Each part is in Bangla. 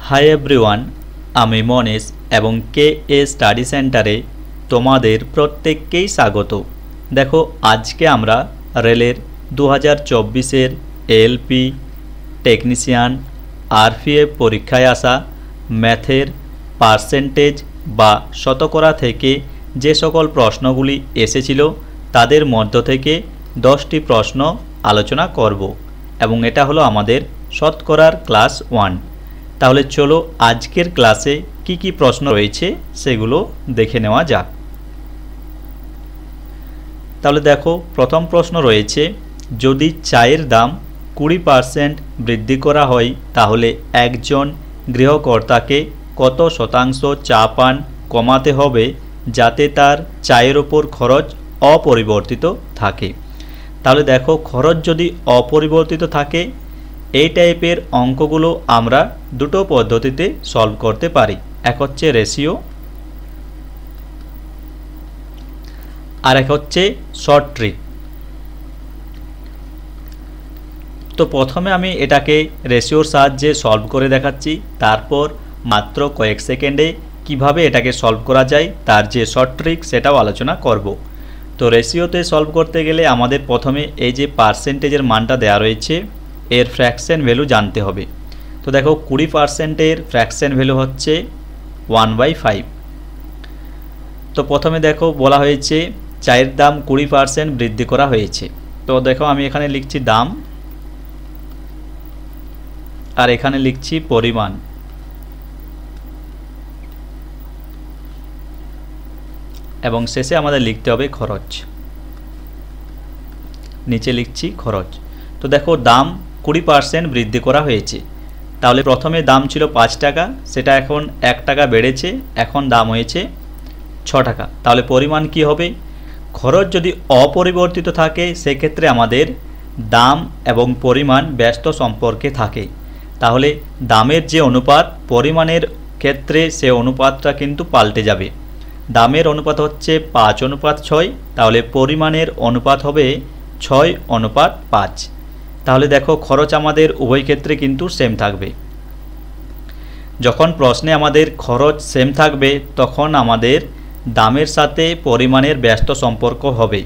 হাই এভরিওয়ান, আমি মনীষ এবং কে এ স্টাডি সেন্টারে তোমাদের প্রত্যেককেই স্বাগত। দেখো, আজকে আমরা রেলের 2024-এর এএলপি টেকনিশিয়ান আরপিএফ পরীক্ষায় আসা ম্যাথের পার্সেন্টেজ বা শতকরা থেকে যে সকল প্রশ্নগুলি এসেছিল তাদের মধ্য থেকে 10টি প্রশ্ন আলোচনা করব এবং এটা হলো আমাদের শতকরার ক্লাস 1। তাহলে চলো আজকের ক্লাসে কি কি প্রশ্ন রয়েছে সেগুলো দেখে নেওয়া যাক। তাহলে দেখো, প্রথম প্রশ্ন রয়েছে, যদি চায়ের দাম 20% বৃদ্ধি করা হয় তাহলে একজন গৃহকর্তাকে কত শতাংশ চা পান কমাতে হবে যাতে তার চায়ের ওপর খরচ অপরিবর্তিত থাকে। তাহলে দেখো, খরচ যদি অপরিবর্তিত থাকে এই টাইপের অঙ্কগুলো আমরা দুটো পদ্ধতিতে সলভ করতে পারি। এক হচ্ছে রেশিও আর এক হচ্ছে শর্ট ট্রিক। তো প্রথমে আমি এটাকে রেশিওর সাহায্যে সলভ করে দেখাচ্ছি, তারপর মাত্র কয়েক সেকেন্ডে কিভাবে এটাকে সলভ করা যায় তার যে শর্ট ট্রিক সেটাও আলোচনা করব। তো রেশিওতে সলভ করতে গেলে আমাদের প্রথমে এই যে পার্সেন্টেজের মানটা দেওয়া রয়েছে এর ফ্র্যাকশন ভ্যালু জানতে হবে। তো দেখো, 20%-এর ফ্র্যাকশন ভ্যালু হচ্ছে 1/5। তো প্রথমে দেখো বলা হয়েছে চায়ের দাম 20% বৃদ্ধি করা হয়েছে। তো দেখো, আমি এখানে লিখছি দাম আর এখানে লিখছি পরিমাণ, এবং শেষে আমাদের লিখতে হবে খরচ। নিচে লিখছি খরচ। তো দেখো, দাম 20% বৃদ্ধি করা হয়েছে। তাহলে প্রথমে দাম ছিল 5 টাকা, সেটা এখন 1 টাকা বেড়েছে, এখন দাম হয়েছে 6 টাকা। তাহলে পরিমাণ কি হবে? খরচ যদি অপরিবর্তিত থাকে সেক্ষেত্রে আমাদের দাম এবং পরিমাণ ব্যস্ত সম্পর্কে থাকে। তাহলে দামের যে অনুপাত পরিমাণের ক্ষেত্রে সে অনুপাতটা কিন্তু পাল্টে যাবে। দামের অনুপাত হচ্ছে 5:6, তাহলে পরিমাণের অনুপাত হবে 6:5। তাহলে দেখো, খরচ আমাদের উভয় ক্ষেত্রে কিন্তু সেম থাকবে। যখন প্রশ্নে আমাদের খরচ সেম থাকবে তখন আমাদের দামের সাথে পরিমাণের ব্যস্ত সম্পর্ক হবে।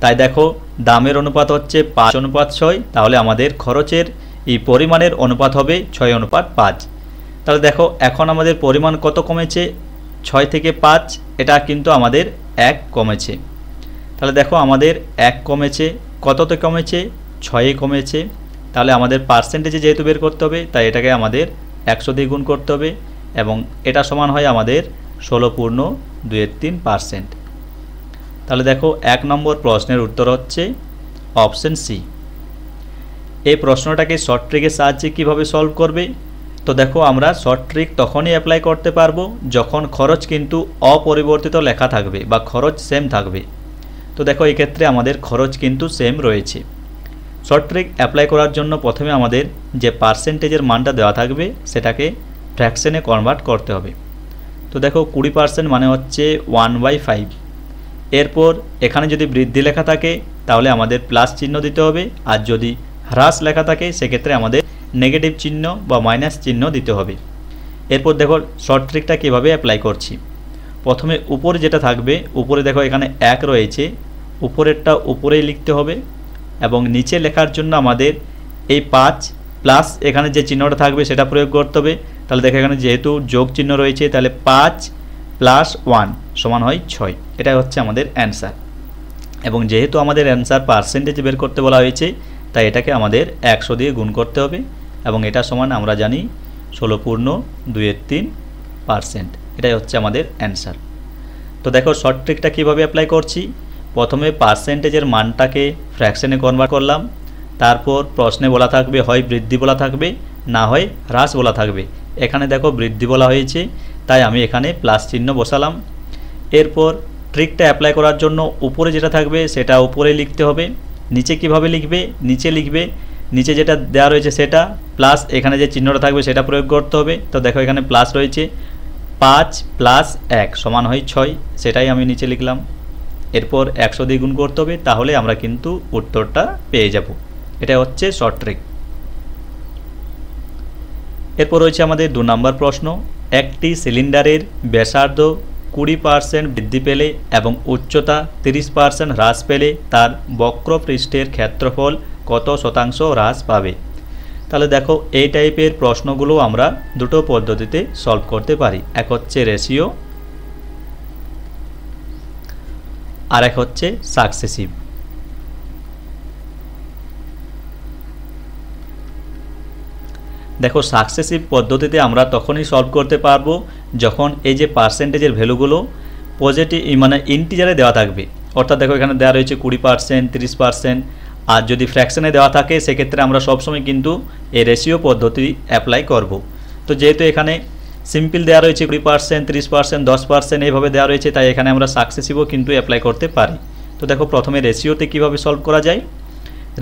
তাই দেখো, দামের অনুপাত হচ্ছে 5:6, তাহলে আমাদের খরচের এই পরিমাণের অনুপাত হবে 6:5। তাহলে দেখো, এখন আমাদের পরিমাণ কত কমেছে? 6 থেকে 5, এটা কিন্তু আমাদের 1 কমেছে। তাহলে দেখো, আমাদের 1 কমেছে, কততে কমেছে? 6-এ কমেছে। তাহলে আমাদের পার্সেন্টেজে যেহেতু বের করতে হবে তাই এটাকে আমাদের 100 দিয়ে গুণ করতে হবে, এবং এটা সমান হয় আমাদের 16.23%। তাহলে দেখো, 1 নম্বর প্রশ্নের উত্তর হচ্ছে অপশন সি। এই প্রশ্নটাকে শর্ট ট্রিকের সাহায্যে কিভাবে সলভ করবে? তো দেখো, আমরা শর্ট ট্রিক তখনই অ্যাপ্লাই করতে পারবো যখন খরচ কিন্তু অপরিবর্তিত লেখা থাকবে বা খরচ সেম থাকবে। তো দেখো, এক্ষেত্রে আমাদের খরচ কিন্তু সেম রয়েছে। শর্ট ট্রিক অ্যাপ্লাই করার জন্য প্রথমে আমাদের যে পার্সেন্টেজের মানটা দেওয়া থাকবে সেটাকে ফ্র্যাকশনে কনভার্ট করতে হবে। তো দেখো, 20% মানে হচ্ছে 1/5। এরপর এখানে যদি বৃদ্ধি লেখা থাকে তাহলে আমাদের প্লাস চিহ্ন দিতে হবে, আর যদি হ্রাস লেখা থাকে সেক্ষেত্রে আমাদের নেগেটিভ চিহ্ন বা মাইনাস চিহ্ন দিতে হবে। এরপর দেখো, শর্ট ট্রিকটা কীভাবে অ্যাপ্লাই করছি। প্রথমে উপরে যেটা থাকবে, উপরে দেখো এখানে 1 রয়েছে, উপরেরটা উপরেই লিখতে হবে, এবং নিচে লেখার জন্য আমাদের এই 5 প্লাস এখানে যে চিহ্নটা থাকবে সেটা প্রয়োগ করতে হবে। তাহলে দেখো, এখানে যেহেতু যোগ চিহ্ন রয়েছে তাহলে 5 + 1 সমান হয় 6। এটাই হচ্ছে আমাদের অ্যান্সার। এবং যেহেতু আমাদের অ্যান্সার পার্সেন্টেজ বের করতে বলা হয়েছে তাই এটাকে আমাদের 100 দিয়ে গুণ করতে হবে, এবং এটা সমান আমরা জানি 16.23%। এটাই হচ্ছে আমাদের অ্যান্সার। তো দেখো, শর্ট ট্রিকটা কীভাবে অ্যাপ্লাই করছি। প্রথমে পার্সেন্টেজের মানটাকে ফ্র্যাকশনে কনভার্ট করলাম, তারপর প্রশ্নে বলা থাকবে হয় বৃদ্ধি বলা থাকবে, না হয় হ্রাস বলা থাকবে। এখানে দেখো বৃদ্ধি বলা হয়েছে তাই আমি এখানে প্লাস চিহ্ন বসালাম। এরপর ট্রিকটা অ্যাপ্লাই করার জন্য উপরে যেটা থাকবে সেটা উপরে লিখতে হবে। নিচে কিভাবে লিখবে? নিচে যেটা দেওয়া রয়েছে সেটা প্লাস এখানে যে চিহ্নটা থাকবে সেটা প্রয়োগ করতে হবে। তো দেখো, এখানে প্লাস রয়েছে, 5 + 1 সমান হয় 6, সেটাই আমি নিচে লিখলাম। এরপর 100 দিয়ে গুণ করতে হবে, তাহলে আমরা কিন্তু উত্তরটা পেয়ে যাব। এটা হচ্ছে শর্ট ট্রিক। এরপর রয়েছে আমাদের 2 নম্বর প্রশ্ন, একটি সিলিন্ডারের ব্যাসার্ধ 20% বৃদ্ধি পেলে এবং উচ্চতা 30% হ্রাস পেলে তার বক্রপৃষ্ঠের ক্ষেত্রফল কত শতাংশ হ্রাস পাবে? তাহলে দেখো এই টাইপের প্রশ্নগুলো আমরা দুটো পদ্ধতিতে সলভ করতে পারি। এক হচ্ছে রেশিও, আর এক হচ্ছে সাকসেসিভ। দেখো সাকসেসিভ পদ্ধতিতে আমরা তখনই সলভ করতে পারবো যখন এই যে পার্সেন্টেজের ভ্যালুগুলো পজিটিভ মানে ইন্টিজারে দেওয়া থাকবে। অর্থাৎ দেখো এখানে দেওয়া রয়েছে 20%, 30%, আর যদি ফ্র্যাকশনে দেওয়া থাকে সেক্ষেত্রে আমরা সবসময় কিন্তু এই রেশিও পদ্ধতি অ্যাপ্লাই করব। তো যেহেতু এখানে সিম্পল দেওয়া রয়েছে 20%, 30%, 10% এইভাবে দেওয়া রয়েছে, তাই এখানে আমরা সাকসেসিভও কিন্তু অ্যাপ্লাই করতে পারি। তো দেখো প্রথমে রেশিওতে কিভাবে সলভ করা যায়।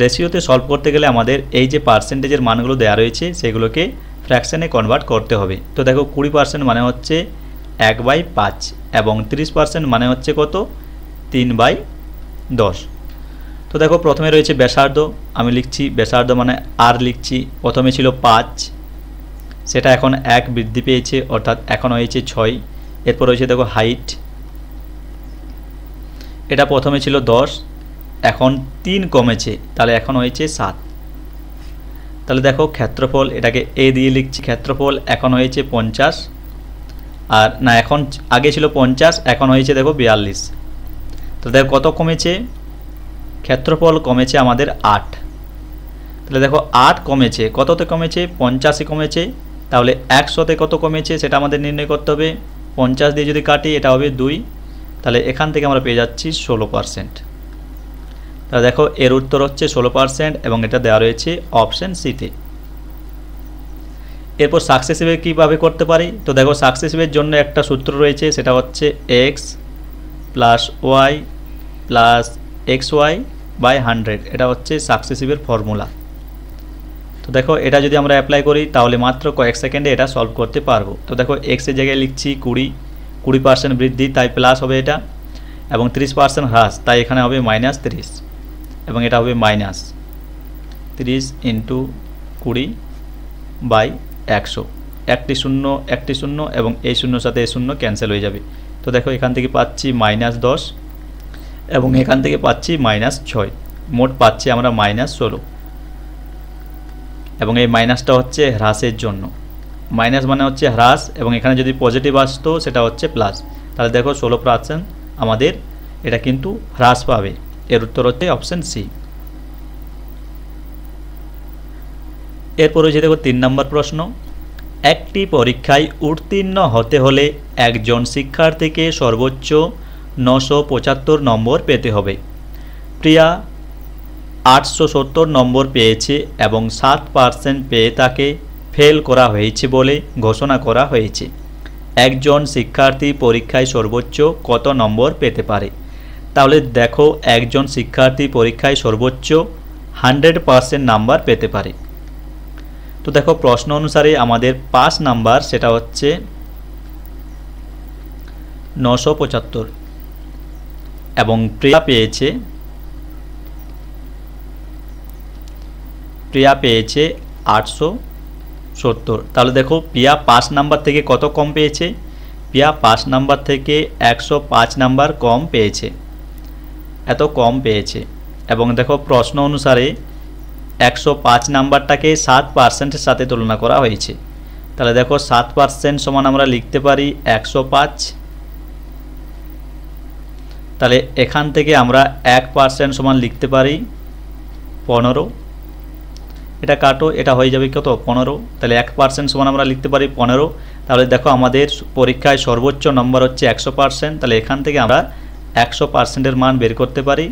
রেশিওতে সলভ করতে গেলে আমাদের এই যে পার্সেন্টেজের মানগুলো দেওয়া রয়েছে সেগুলোকে ফ্র্যাকশনে কনভার্ট করতে হবে। তো দেখো 20% মানে হচ্ছে 1/5 এবং 30% মানে হচ্ছে কত, 3/10। তো দেখো প্রথমে রয়েছে ব্যাসার্ধ, আমি লিখছি ব্যাসার্ধ মানে আর লিখছি। প্রথমে ছিল 5, সেটা এখন 1 বৃদ্ধি পেয়েছে অর্থাৎ এখন হয়েছে 6। এরপর রয়েছে দেখো হাইট, এটা প্রথমে ছিল 10, এখন 3 কমেছে, তাহলে এখন হয়েছে 7। তাহলে দেখো ক্ষেত্রফল, এটাকে এ দিয়ে লিখছি, ক্ষেত্রফল এখন হয়েছে 50, আর না এখন আগে ছিল 50, এখন হয়েছে দেখো 42। তাহলে দেখো কত কমেছে, ক্ষেত্রফল কমেছে আমাদের 8। তাহলে দেখো 8 কমেছে, কততে কমেছে, 50-এ কমেছে। তাহলে 100-তে কত কমেছে সেটা আমাদের নির্ণয় করতে হবে। 50 দিয়ে যদি কাটি এটা হবে 2, তাহলে এখান থেকে আমরা পেয়ে যাচ্ছি 16%। তাহলে দেখো এর উত্তর হচ্ছে 16% এবং এটা দেওয়া রয়েছে অপশন সিতে। এরপর সাকসেসিভে কীভাবে করতে পারি। তো দেখো সাকসেসিভের জন্য একটা সূত্র রয়েছে, সেটা হচ্ছে x + y + xy/100, এটা হচ্ছে সাকসেসিভের ফর্মুলা। তো দেখো এটা যদি আমরা অ্যাপ্লাই করি তাহলে মাত্র কয়েক সেকেন্ডে এটা সলভ করতে পারবো। তো দেখো x এর জায়গায় লিখছি 20% বৃদ্ধি তাই প্লাস হবে এটা, এবং 30% হ্রাস তাই এখানে হবে -30, এবং এটা হবে -30 × 20/100। একটি শূন্য এবং এই শূন্যর সাথে এই শূন্য ক্যান্সেল হয়ে যাবে। তো দেখো এখান থেকে পাচ্ছি -10 এবং এখান থেকে পাচ্ছি -6, মোট পাচ্ছি আমরা -16, এবং এই মাইনাসটা হচ্ছে হ্রাসের জন্য। মাইনাস মানে হচ্ছে হ্রাস, এবং এখানে যদি পজিটিভ আসতো সেটা হচ্ছে প্লাস। তাহলে দেখো 16% আমাদের এটা কিন্তু হ্রাস পাবে। এর উত্তর হচ্ছে অপশন সি। এরপর হচ্ছে দেখো 3 নম্বর প্রশ্ন, একটি পরীক্ষায় উত্তীর্ণ হতে হলে একজন শিক্ষার্থীকে সর্বোচ্চ 975 নম্বর পেতে হবে। প্রিয়া 870 নম্বর পেয়েছে এবং 7% পেয়ে তাকে ফেল করা হয়েছে বলে ঘোষণা করা হয়েছে। একজন শিক্ষার্থী পরীক্ষায় সর্বোচ্চ কত নম্বর পেতে পারে? তাহলে দেখো একজন শিক্ষার্থী পরীক্ষায় সর্বোচ্চ 100% নাম্বার পেতে পারে। তো দেখো প্রশ্ন অনুসারে আমাদের 5 নাম্বার, সেটা হচ্ছে 975, এবং প্রিয়া পেয়েছে 870। তাহলে দেখো প্রিয়া 5 নাম্বার থেকে কত কম পেয়েছে? প্রিয়া 5 নাম্বার থেকে 105 নাম্বার কম পেয়েছে, এত কম পেয়েছে। এবং দেখো প্রশ্ন অনুসারে 105 নাম্বারটাকে 7%-এর সাথে তুলনা করা হয়েছে। তাহলে দেখো 7% সমান আমরা লিখতে পারি 105। তাহলে এখান থেকে আমরা 1% সমান লিখতে পারি 15। এটা কাটো, এটা হয়ে যাবে কত, 15। তাহলে 1% সমান আমরা লিখতে পারি 15। তাহলে দেখো আমাদের পরীক্ষায় সর্বোচ্চ নম্বর হচ্ছে 100%। তাহলে এখান থেকে আমরা 100%-এর মান বের করতে পারি।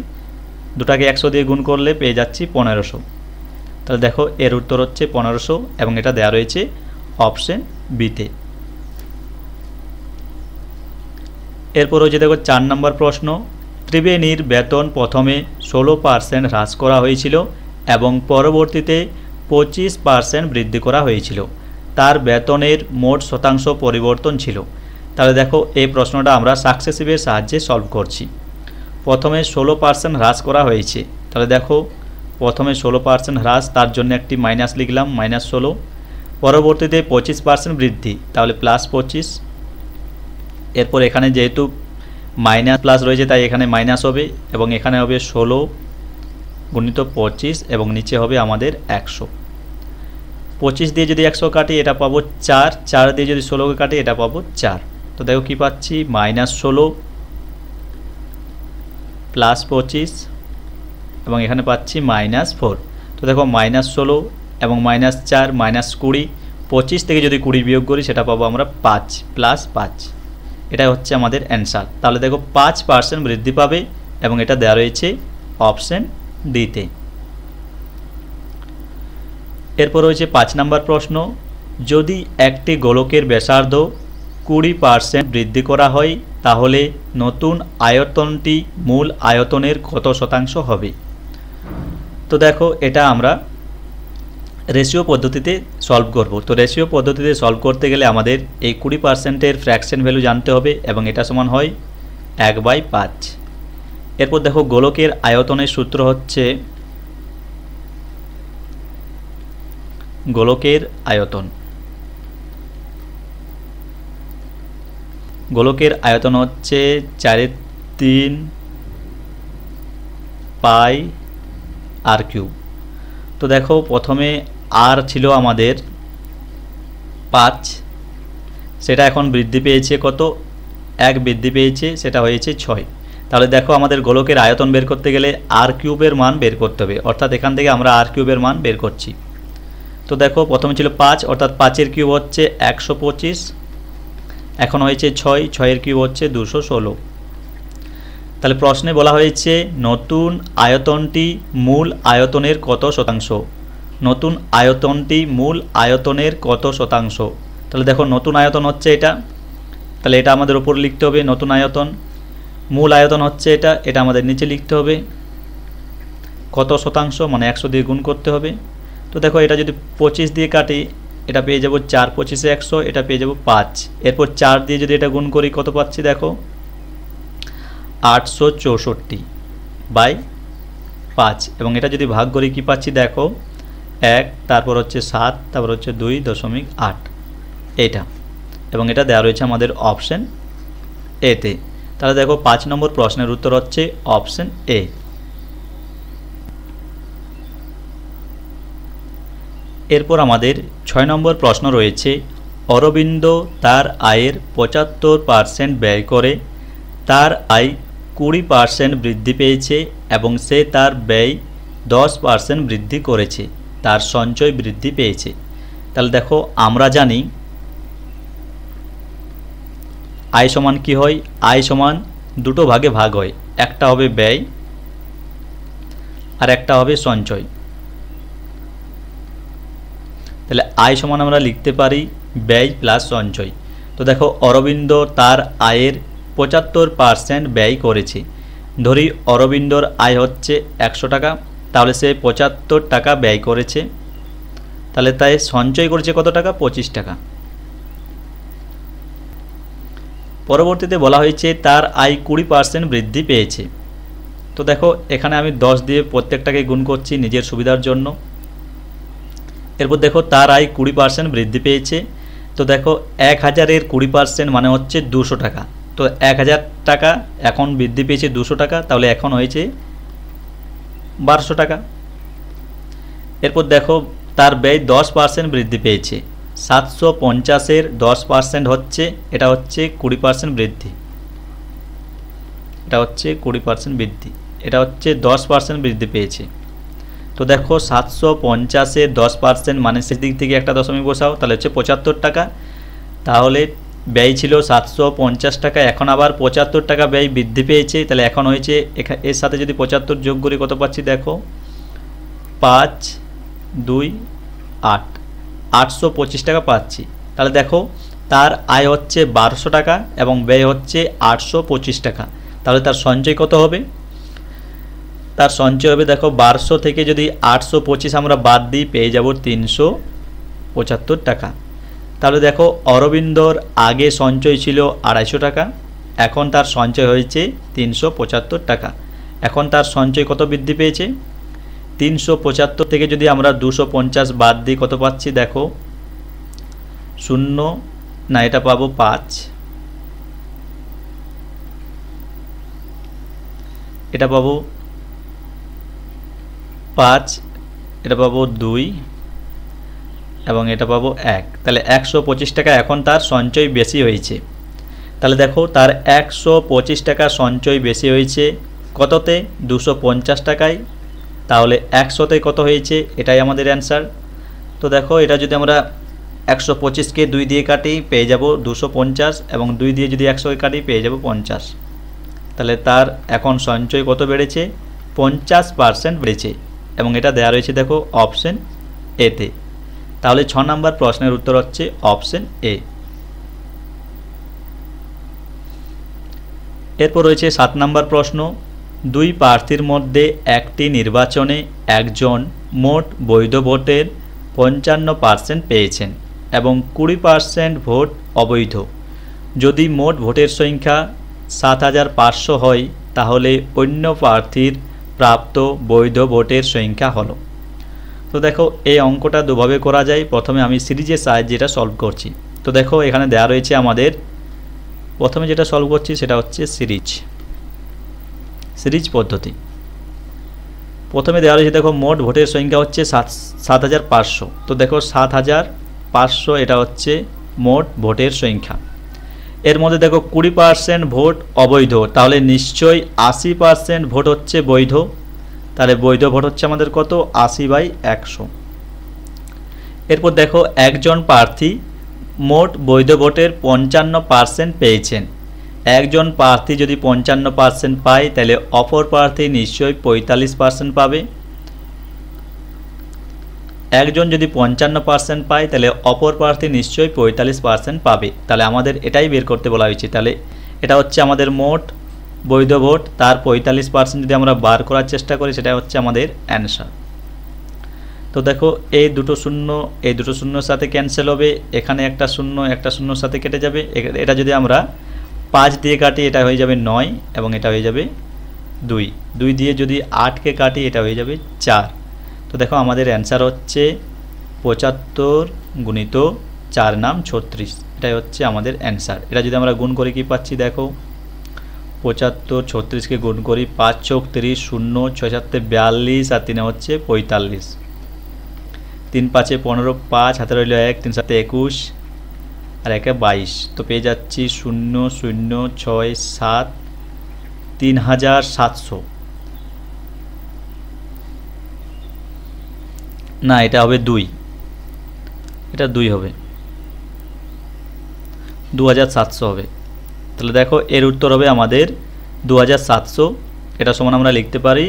দুটাকে 100 দিয়ে গুণ করলে পেয়ে যাচ্ছি 1500। তাহলে দেখো এর উত্তর হচ্ছে 1500, এবং এটা দেওয়া রয়েছে অপশন বিতে। এরপর হচ্ছে দেখো 4 নম্বর প্রশ্ন, ত্রিবেণীর বেতন প্রথমে 16% হ্রাস করা হয়েছিল এবং পরবর্তীতে 25% বৃদ্ধি করা হয়েছিল। তার বেতনের মোট শতাংশ পরিবর্তন ছিল। তাহলে দেখো এই প্রশ্নটা আমরা সাকসেসিভের সাহায্যে সলভ করছি। প্রথমে 16% হ্রাস করা হয়েছে। তাহলে দেখো প্রথমে 16% হ্রাস, তার জন্য একটি মাইনাস লিখলাম, -16। পরবর্তীতে 25% বৃদ্ধি, তাহলে +25। এরপর এখানে যেহেতু মাইনাস প্লাস রয়েছে তাই এখানে মাইনাস হবে এবং এখানে হবে 16 গুণিত 25 এবং নিচে হবে আমাদের 100। 25 দিয়ে যদি 100 কাটি এটা পাবো 4, 4 দিয়ে যদি 16কে কাটি এটা পাবো 4। তো দেখো কি পাচ্ছি, -16 +25 এবং এখানে পাচ্ছি -4। তো দেখো -16 এবং -4 -20, 25 থেকে যদি 20 বিয়োগ করি সেটা পাবো আমরা 5 +5। এটাই হচ্ছে আমাদের অ্যান্সার। তাহলে দেখো 5% বৃদ্ধি পাবে এবং এটা দেওয়া রয়েছে অপশন ডিতে। এরপর রয়েছে 5 নম্বর প্রশ্ন, যদি একটি গোলকের ব্যাসার্ধ 20% বৃদ্ধি করা হয় তাহলে নতুন আয়তনটি মূল আয়তনের কত শতাংশ হবে? তো দেখো এটা আমরা রেশিও পদ্ধতিতে সলভ করব। তো রেশিও পদ্ধতিতে সলভ করতে গেলে আমাদের এই 20%-এর ফ্র্যাকশন ভ্যালু জানতে হবে এবং এটা সমান হয় 1/5। এরপর দেখো গোলকের আয়তনের সূত্র হচ্ছে গোলকের আয়তন। গোলকের আয়তন হচ্ছে 4/3 পাই r3। তো দেখো প্রথমে আর ছিল আমাদের 5, সেটা এখন বৃদ্ধি পেয়েছে কত, 1 বৃদ্ধি পেয়েছে, সেটা হয়েছে 6। তাহলে দেখো আমাদের গোলকের আয়তন বের করতে গেলে r3-এর মান বের করতে হবে, অর্থাৎ এখান থেকে আমরা r3-এর মান বের করছি। তো দেখো প্রথমে ছিল 5, অর্থাৎ 5-এর কিউব হচ্ছে 125, এখন হয়েছে 6, 6-এর কিউব হচ্ছে 216। তাহলে প্রশ্নে বলা হয়েছে নতুন আয়তনটি মূল আয়তনের কত শতাংশ? নতুন আয়তনটি মূল আয়তনের কত শতাংশ? তাহলে দেখো নতুন আয়তন হচ্ছে এটা, তাহলে এটা আমাদের উপর লিখতে হবে নতুন আয়তন। মূল আয়তন হচ্ছে এটা, এটা আমাদের নিচে লিখতে হবে। কত শতাংশ মানে 100 দিয়ে গুণ করতে হবে। তো দেখো এটা যদি 25 দিয়ে কাটি এটা পেয়ে যাব 4, 25-এ 100, এটা পেয়ে যাব 5। এরপর 4 দিয়ে যদি এটা গুণ করি কত পাচ্ছি দেখো 864/5 এবং এটা যদি ভাগ করি কি পাচ্ছি দেখো 1, তারপর হচ্ছে 7, তারপর হচ্ছে 2.8 এটা, এবং এটা দেওয়া রয়েছে আমাদের অপশন এতে। তাহলে দেখো 5 নম্বর প্রশ্নের উত্তর হচ্ছে অপশন এ। এরপর আমাদের 6 নম্বর প্রশ্ন রয়েছে, অরবিন্দ তার আয়ের 75% ব্যয় করে তার আয় 20% বৃদ্ধি পেয়েছে এবং সে তার ব্যয় 10% বৃদ্ধি করেছে, তার সঞ্চয় বৃদ্ধি পেয়েছে। তাহলে দেখো আমরা জানি আয় সমান কি হয়, আয় সমান দুটো ভাগে ভাগ হয়, একটা হবে ব্যয় আর একটা হবে সঞ্চয়। তাহলে আয় সমান আমরা লিখতে পারি ব্যয় প্লাস সঞ্চয়। তো দেখো অরবিন্দ তার আয়ের 75% ব্যয় করেছে। ধরি অরবিন্দর আয় হচ্ছে 100 টাকা, তাহলে সে 75 টাকা ব্যয় করেছে, তাহলে তাই সঞ্চয় করেছে কত টাকা, 25 টাকা। পরবর্তীতে বলা হয়েছে তার আয় 20% বৃদ্ধি পেয়েছে। তো দেখো এখানে আমি 10 দিয়ে প্রত্যেকটাকে গুণ করছি নিজের সুবিধার জন্য। এরপর দেখো তার আয় 20% বৃদ্ধি পেয়েছে। তো দেখো 1000-এর 20% মানে হচ্ছে 200 টাকা। তো 1000 টাকা এখন বৃদ্ধি পেয়েছে 200 টাকা, তাহলে এখন হয়েছে 1200 টাকা। এরপর দেখো তার ব্যয় 10% বৃদ্ধি পেয়েছে। 750-এর 10% হচ্ছে, এটা হচ্ছে 20% বৃদ্ধি, এটা হচ্ছে 20% বৃদ্ধি, এটা হচ্ছে 10% বৃদ্ধি পেয়েছে। তো দেখো 750-এর 10% মানে শেষ দিক থেকে একটা দশমিক বসাও, তাহলে হচ্ছে 75 টাকা। তাহলে ব্যয় ছিল 750 টাকা, এখন আবার 75 টাকা ব্যয় বৃদ্ধি পেয়েছে, তাহলে এখন হয়েছে এর সাথে যদি 75 যোগ করি কত পাচ্ছি দেখো 5, 2, 8, 825 টাকা পাচ্ছি। তাহলে দেখো তার আয় হচ্ছে 1200 টাকা এবং ব্যয় হচ্ছে 825 টাকা। তাহলে তার সঞ্চয় কত হবে, তার সঞ্চয় হবে দেখো 1200 থেকে যদি 825 আমরা বাদ দিই পেয়ে যাব 375 টাকা। তাহলে দেখো অরবিন্দর আগে সঞ্চয় ছিল 250 টাকা, এখন তার সঞ্চয় হয়েছে 375 টাকা। এখন তার সঞ্চয় কত বৃদ্ধি পেয়েছে, 375 থেকে যদি আমরা 250 বাদ দিই কত পাচ্ছি দেখো শূন্য, না এটা পাবো 5, এটা পাবো 5, এটা পাবো 2 এবং এটা পাবো 1। তাহলে 125 টাকা এখন তার সঞ্চয় বেশি হয়েছে। তাহলে দেখো তার 125 টাকা সঞ্চয় বেশি হয়েছে কততে? 250 টাকায়। তাহলে 100তে কত হয়েছে? এটাই আমাদের অ্যান্সার। তো দেখো এটা যদি আমরা 125কে 2 দিয়ে কাটি পেয়ে যাব 250, এবং 2 দিয়ে যদি 100 কাটি পেয়ে যাব 50। তাহলে তার এখন সঞ্চয় কত বেড়েছে? 50% বেড়েছে, এবং এটা দেওয়া রয়েছে দেখো অপশন এতে। তাহলে 6 নম্বর প্রশ্নের উত্তর হচ্ছে অপশন এ। এরপর রয়েছে 7 নম্বর প্রশ্ন। 2 প্রার্থীর মধ্যে একটি নির্বাচনে একজন মোট বৈধ ভোটের 55% পেয়েছেন এবং 20% ভোট অবৈধ। যদি মোট ভোটের সংখ্যা 7500 হয় তাহলে অন্য প্রার্থীর প্রাপ্ত বৈধ ভোটের সংখ্যা হলো। তো দেখো এই অঙ্কটা দুভাবে করা যায়। প্রথমে আমি সিরিজের সাহায্যে এটা সলভ করছি। তো দেখো এখানে দেওয়া রয়েছে আমাদের, প্রথমে যেটা সলভ করছি সেটা হচ্ছে সিরিজ পদ্ধতি। প্রথমে দেওয়া রয়েছে দেখো মোট ভোটের সংখ্যা হচ্ছে 7500। তো দেখো 7500 এটা হচ্ছে মোট ভোটের সংখ্যা। এর মধ্যে দেখো 20% ভোট অবৈধ, তাহলে নিশ্চয়ই 80% ভোট হচ্ছে বৈধ। তাহলে বৈধ ভোট হচ্ছে আমাদের কত? 80/100। এরপর দেখো একজন প্রার্থী মোট বৈধ ভোটের 55% পেয়েছেন। একজন প্রার্থী যদি 55% পায় তাহলে অপর প্রার্থী নিশ্চয়ই 45% পাবে। একজন যদি 55% পায় তাহলে অপর প্রার্থী নিশ্চয়ই 45% পাবে। তাহলে আমাদের এটাই বের করতে বলা হয়েছে। তাহলে এটা হচ্ছে আমাদের মোট বৈধ ভোট, তার 45% যদি আমরা বার করার চেষ্টা করি সেটা হচ্ছে আমাদের অ্যান্সার। তো দেখো এই দুটো শূন্যর সাথে ক্যান্সেল হবে, এখানে একটা শূন্যর সাথে কেটে যাবে। এটা যদি আমরা 5 দিয়ে কাটি এটা হয়ে যাবে 9, এবং এটা হয়ে যাবে 2 দিয়ে যদি 8কে কাটি এটা হয়ে যাবে 4। তো দেখো আমাদের অ্যান্সার হচ্ছে 75 গুণিত 4 নাম 36, এটাই হচ্ছে আমাদের অ্যান্সার। এটা যদি আমরা গুণ করি কি পাচ্ছি দেখো, 75 36কে গুণ করি 5 চৌক 30, 0 6 7 42 আর 3 হচ্ছে 45, 3 5 15, 5 হাতে রইল 1, 3 7 21 আর 1 22। তো পেয়ে যাচ্ছি 0 0 6 7 3700। না এটা হবে 2, এটা 2 হবে, 2700 হবে। তাহলে দেখো এর উত্তর হবে আমাদের 2700। এটা সমান আমরা লিখতে পারি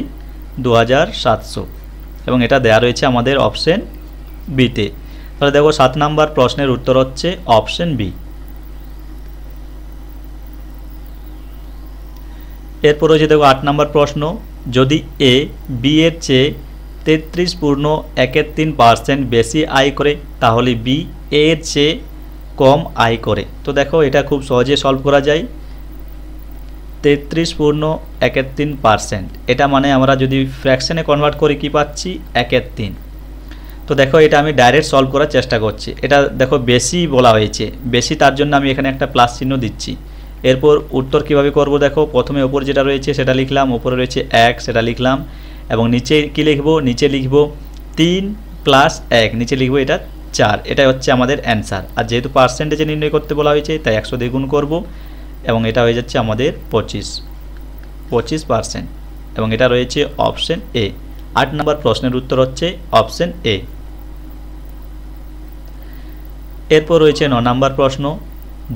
2700, এবং এটা দেয়া রয়েছে আমাদের অপশন বিতে। তাহলে দেখো 7 নাম্বার প্রশ্নের উত্তর হচ্ছে অপশন বি। এরপর রয়েছে দেখো 8 নাম্বার প্রশ্ন। যদি এ বি এর চেয়ে 33.13% বেশি আয় করে তাহলে বি এর চেয়ে কম আয় করে। তো দেখো এটা খুব সহজে সলভ করা যায়। 33.13%, এটা মানে আমরা যদি ফ্র্যাকশনে কনভার্ট করি কি পাচ্ছি 1/3। তো দেখো এটা আমি ডাইরেক্ট সলভ করার চেষ্টা করছি। এটা দেখো বেশি বলা হয়েছে, বেশি তার জন্য আমি এখানে একটা প্লাস চিহ্ন দিচ্ছি। এরপর উত্তর কিভাবে করব দেখো, প্রথমে উপর যেটা রয়েছে সেটা লিখলাম, উপরে রয়েছে 1 সেটা লিখলাম, এবং নিচে কি লিখব, নিচে লিখব 3 + 1, নিচে লিখব এটা 4। এটাই হচ্ছে আমাদের অ্যান্সার। আর যেহেতু পার্সেন্টেজে নির্ণয় করতে বলা হয়েছে তাই 100 দিয়ে গুণ করব, এবং এটা হয়ে যাচ্ছে আমাদের 25%, এবং এটা রয়েছে অপশন এ। 8 নম্বর প্রশ্নের উত্তর হচ্ছে অপশন এ। এরপর রয়েছে 9 নম্বর প্রশ্ন।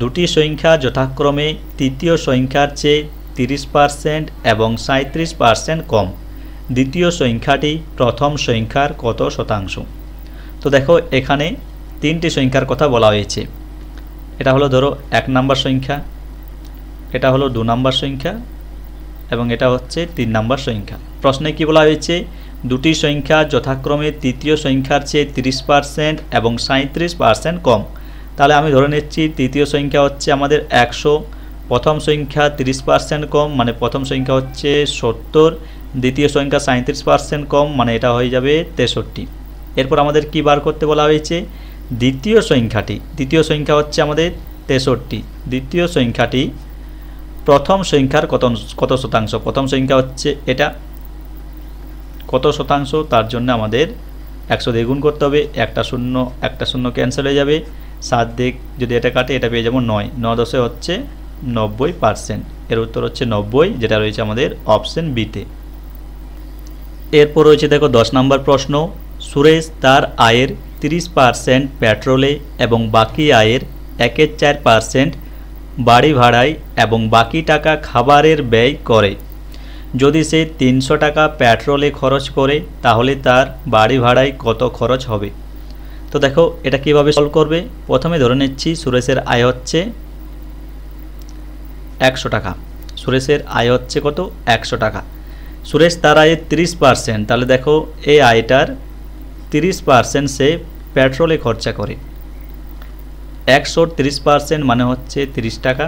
দুটি সংখ্যা যথাক্রমে তৃতীয় সংখ্যার চেয়ে 30% এবং 37% কম। দ্বিতীয় সংখ্যাটি প্রথম সংখ্যার কত শতাংশ? তো দেখো এখানে 3টি সংখ্যার কথা বলা হয়েছে। এটা হলো ধরো 1 নম্বর সংখ্যা, এটা হলো 2 নম্বর সংখ্যা, এবং এটা হচ্ছে 3 নম্বর সংখ্যা। প্রশ্নে কি বলা হয়েছে? দুটি সংখ্যা যথাক্রমে তৃতীয় সংখ্যার চেয়ে 30% এবং 37% কম। তাহলে আমি ধরে নিচ্ছি তৃতীয় সংখ্যা হচ্ছে আমাদের 100, প্রথম সংখ্যা 30% কম মানে প্রথম সংখ্যা হচ্ছে 70, দ্বিতীয় সংখ্যা 37% কম মানে এটা হয়ে যাবে 63। এরপর আমাদের কি বার করতে বলা হয়েছে? দ্বিতীয় সংখ্যা হচ্ছে আমাদের 63, দ্বিতীয় সংখ্যাটি প্রথম সংখ্যার কত শতাংশ, প্রথম সংখ্যা হচ্ছে এটা, কত শতাংশ তার জন্য আমাদের 100 দিয়ে গুণ করতে হবে, একটা শূন্য ক্যান্সেল হয়ে যাবে, 7 দিয়ে যদি এটা কাটে এটা পেয়ে যাবো 9, 9 10 হচ্ছে 90%, এর উত্তর হচ্ছে 90, যেটা রয়েছে আমাদের অপশন বিতে। এরপর রয়েছে দেখো 10 নম্বর প্রশ্ন, সুরেশ তার আয়ের 30% পেট্রোলে এবং বাকি আয়ের 1/4% বাড়ি ভাড়ায় এবং বাকি টাকা খাবারের ব্যয় করে। যদি সে 300 টাকা পেট্রোলে খরচ করে তাহলে তার বাড়ি ভাড়ায় কত খরচ হবে? তো দেখো এটা কিভাবে সলভ করবে। প্রথমে ধরে নিচ্ছি সুরেশের আয় হচ্ছে 100 টাকা, সুরেশের আয় হচ্ছে কত? 100 টাকা। সুরেশ তার আয়ের 30%, তাহলে দেখো এই আয়টার 30% সে পেট্রোলে খরচা করে। 130% মানে হচ্ছে 30 টাকা,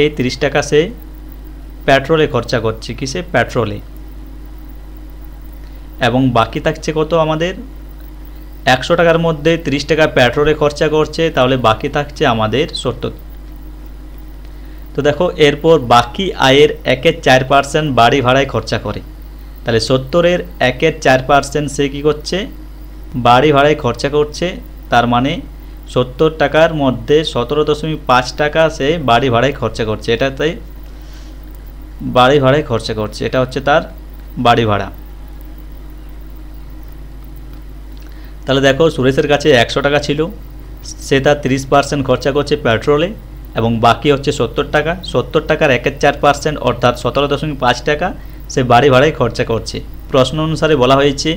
এই 30 টাকা সে পেট্রোলে খরচা করছে, কিসে? পেট্রোলে। এবং বাকি থাকছে কত আমাদের? 100 টাকার মধ্যে 30 টাকা পেট্রোলে খরচা করছে, তাহলে বাকি থাকছে আমাদের 70। তো দেখো এরপর বাকি আয়ের 1/4% বাড়ি ভাড়ায় খরচা করে, তাহলে 70-এর 1/4% সে কী করছে? বাড়ি ভাড়ায় খরচা করছে, তার মানে 70 টাকার মধ্যে 17.5 টাকা সে বাড়ি ভাড়ায় খরচা করছে, এটাতে বাড়ি ভাড়ায় খরচা করছে, এটা হচ্ছে তার বাড়ি ভাড়া। তাহলে দেখো সুরেশের কাছে 100 টাকা ছিল, সে তার 30% খরচা করছে পেট্রোলে এবং বাকি হচ্ছে 70 টাকা, 70 টাকার 1/4% অর্থাৎ 17.5 টাকা সে বাড়ি ভাড়ায় খরচা করছে। প্রশ্ন অনুসারে বলা হয়েছে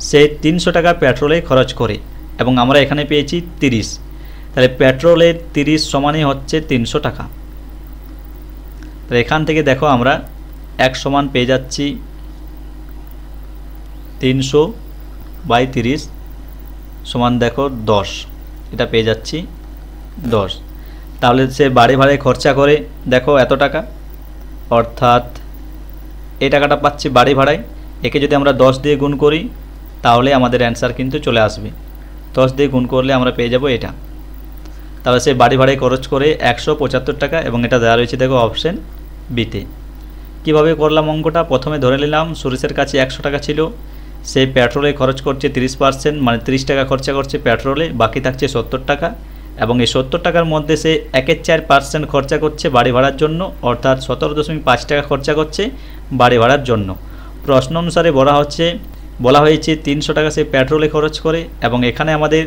সে 300 টাকা পেট্রোলে খরচ করে এবং আমরা এখানে পেয়েছি 30, তাহলে পেট্রোলের 30 সমানই হচ্ছে 300 টাকা। তাহলে এখান থেকে দেখো আমরা 1 সমান পেয়ে যাচ্ছি 300/30 সমান দেখো 10, এটা পেয়ে যাচ্ছি 10। তাহলে সে বাড়ি ভাড়ায় খরচা করে দেখো এত টাকা, অর্থাৎ এই টাকাটা পাচ্ছি বাড়ি ভাড়ায়। একে যদি আমরা 10 দিয়ে গুণ করি তাহলে আমাদের অ্যান্সার কিন্তু চলে আসবে, 10 দিয়ে গুণ করলে আমরা পেয়ে যাব এটা। তাহলে সে বাড়ি ভাড়ায় খরচ করে 175 টাকা এবং এটা দেওয়া রয়েছে দেখো অপশন বিতে। কীভাবে করলাম অঙ্কটা? প্রথমে ধরে নিলাম সুরেশের কাছে 100 টাকা ছিল, সে পেট্রোলে খরচ করছে 30%, মানে 30 টাকা খরচা করছে পেট্রোলে, বাকি থাকছে 70 টাকা এবং এই 70 টাকার মধ্যে সে 1/4% খরচা করছে বাড়ি ভাড়ার জন্য, অর্থাৎ 17.5 টাকা খরচা করছে বাড়ি ভাড়ার জন্য। প্রশ্ন অনুসারে বলা হয়েছে 300 টাকা সে পেট্রোলে খরচ করে এবং এখানে আমাদের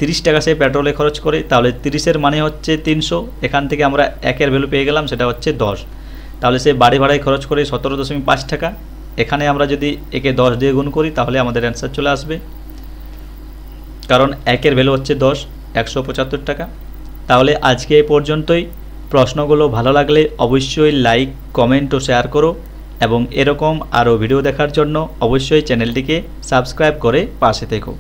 30 টাকা সে পেট্রোলে খরচ করে, তাহলে 30-এর মানে হচ্ছে 300, এখান থেকে আমরা 1-এর ভ্যালু পেয়ে গেলাম, সেটা হচ্ছে 10। তাহলে সে বাড়ি ভাড়ায় খরচ করে 17.5 টাকা, এখানে আমরা যদি একে 10 দিয়ে গুণ করি তাহলে আমাদের অ্যান্সার চলে আসবে, কারণ 1-এর ভ্যালু হচ্ছে 10, 175 টাকা। তাহলে আজকে এই পর্যন্তই। প্রশ্নগুলো ভালো লাগলে অবশ্যই লাইক, কমেন্ট ও শেয়ার করো এবং এরকম আরও ভিডিও দেখার জন্য অবশ্যই চ্যানেলটিকে সাবস্ক্রাইব করে পাশে থেকো।